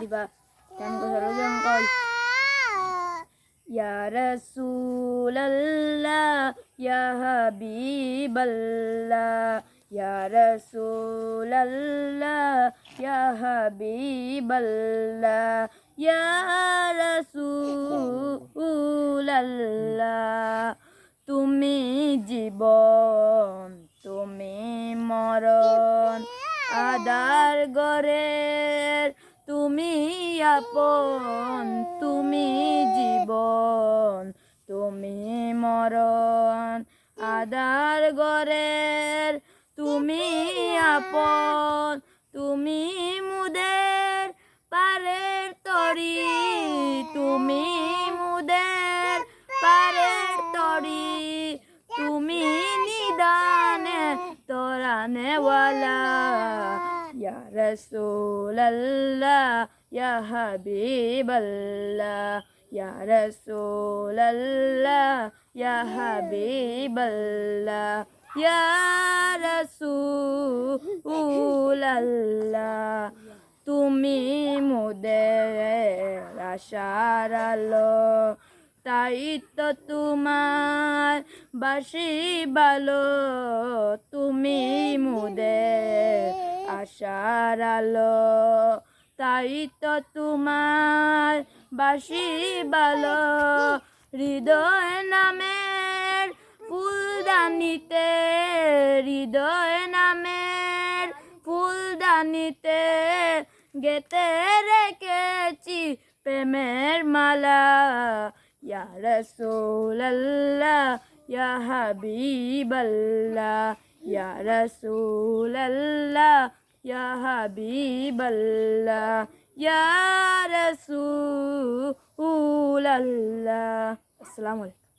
দিবা কেন কথা যেমন কই ইয়া রাসূলাল্লাহ ইয়া হাবিবাল্লাহ ইয়া রাসূলাল্লাহ ইয়া হাবিবাল্লাহ ইয়া রাসূলাল্লাহ তুমি জীবন তুমি মরণ আদার গরের তুমি আপন তুমি জীবন তুমি মরণ আদার গরের তুমি আপন তুমি মুদের পারের তরি তুমি মুদের পারের তরি তুমি নিদানে তোরানেওয়ালা ইয়া রাসূলাল্লাহ ইয়া হাবিবাল্লাহ ইয়া রাসূলাল্লাহ ইয়া হাবিবাল্লাহ ইয়া রাসূলাল্লাহ তুমি মোদের আশার আলো তাই তো তোমার বাসি ভালো তুমি মোদের আশার আলো তাই তো তোমার বাসি ভালো হৃদয় নামের ফুলদানিতে হৃদয় নামের ফুলদানিতে গেতে রেখেছি প্রেমের মালা ইয়া রাসূলাল্লাহ ইয়া হাবিবাল্লাহ ইয়া রাসূলাল্লাহ ইয়া হাবিবাল্লাহ ইয়া রাসূলাল্লাহ আসসালামু আলাইকুম।